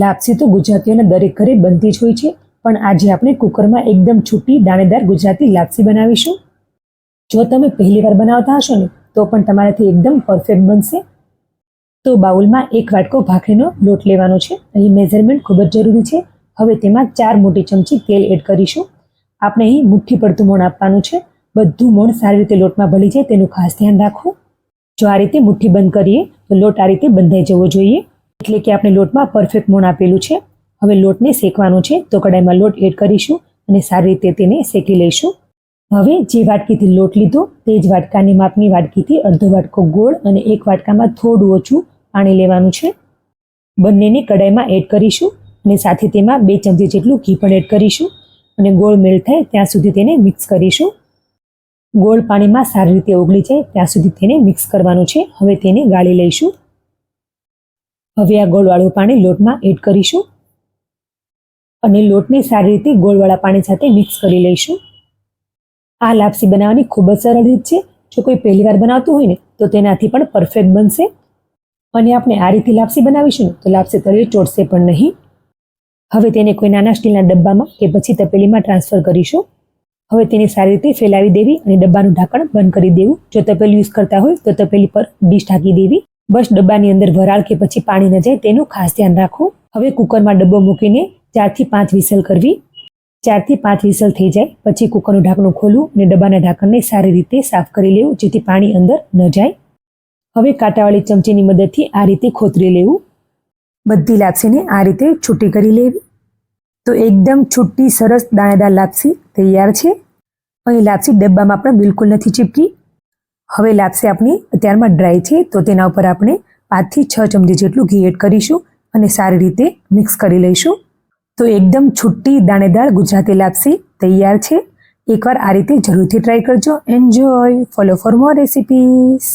લાપસી તો ગુજરાતીઓના દરેક ઘરે બનતી જ હોય છે, પણ આજે આપણે કુકરમાં એકદમ છૂટી દાણેદાર ગુજરાતી લાપસી બનાવીશું. જો તમે પહેલી વાર બનાવતા હશો ને તો પણ તમારાથી એકદમ પરફેક્ટ બનશે. તો બાઉલમાં 1 વાટકો ભાખરીનો લોટ લેવાનો છે. અહીં મેઝરમેન્ટ ખૂબ જ જરૂરી છે. હવે તેમાં 4 મોટી ચમચી તેલ એડ કરીશું. આપણે અહીં મુઠ્ઠી પડતું મોણ આપવાનું છે. બધું મોણ સારી રીતે લોટમાં ભળી જાય તેનું ખાસ ધ્યાન રાખવું. જો આ રીતે મુઠ્ઠી બંધ કરીએ તો લોટ આ રીતે બંધાઈ જવો જોઈએ, એટલે કે આપણે લોટમાં પરફેક્ટ મોણ આપેલું છે. હવે લોટને શેકવાનો છે, તો કડાઈમાં લોટ એડ કરીશું અને સારી રીતે તેને શેકી લઈશું. હવે જે વાટકીથી લોટ લીધો તે જ વાટકાની માપની વાટકીથી અડધો વાટકો ગોળ અને 1 વાટકામાં થોડું ઓછું પાણી લેવાનું છે. બંનેને કડાઈમાં એડ કરીશું અને સાથે તેમાં 2 ચમચી જેટલું ઘી પણ એડ કરીશું અને ગોળ મેલ્ટ થાય ત્યાં સુધી તેને મિક્સ કરીશું. ગોળ પાણીમાં સારી રીતે ઓગળી જાય ત્યાં સુધી તેને મિક્સ કરવાનું છે. હવે તેને ગાળી લઈશું. હવે આ ગોળવાળું પાણી લોટમાં એડ કરીશું અને લોટને સારી રીતે ગોળવાળા પાણી સાથે મિક્સ કરી લઈશું. આ લાપસી બનાવવાની ખૂબ જ સરળ રીત છે. જો કોઈ પહેલી વાર બનાવતું હોય ને તો તેનાથી પણ પરફેક્ટ બનશે. અને આપણે આ રીતે લાપસી બનાવીશું તો લાપસી તળિયે ચોટશે પણ નહીં. હવે તેને કોઈ નાના સ્ટીલના ડબ્બામાં કે પછી તપેલીમાં ટ્રાન્સફર કરીશું. હવે તેને સારી રીતે ફેલાવી દેવી અને ડબ્બાનું ઢાંકણ બંધ કરી દેવું. જો તપેલી યુઝ કરતા હોય તો તપેલી પર ડીશ ઢાંકી દેવી. બસ ડબ્બાની અંદર વરાળ કે પછી પાણી ન જાય તેનું ખાસ ધ્યાન રાખવું. હવે કુકરમાં ડબ્બો મૂકીને 4 થી 5 વિસલ કરવી. 4 થી 5 વિસલ થઈ જાય પછી કુકરનું ઢાંકણું ખોલવું અને ડબ્બાના ઢાંકણને સારી રીતે સાફ કરી લેવું, જેથી પાણી અંદર ન જાય. હવે કાંટાવાળી ચમચીની મદદથી આ રીતે ખોતરી લેવું. બધી લાપસીને આ રીતે છૂટી કરી લેવી. તો એકદમ છૂટી સરસ દાણેદાર લાપસી તૈયાર છે. અહીં લાપસી ડબ્બામાં પણ બિલકુલ નથી ચીપકી. હવે લાપસી આપણી અત્યારમાં ડ્રાય છે, તો તેના ઉપર આપણે 5 થી 6 ચમચી જેટલું ઘી એડ કરીશું અને સારી રીતે મિક્સ કરી લઈશું. તો એકદમ છૂટી દાણેદાર ગુજરાતી લાપસી તૈયાર છે. એકવાર આ રીતે જરૂરથી ટ્રાય કરજો. Enjoy. Follow for more recipes.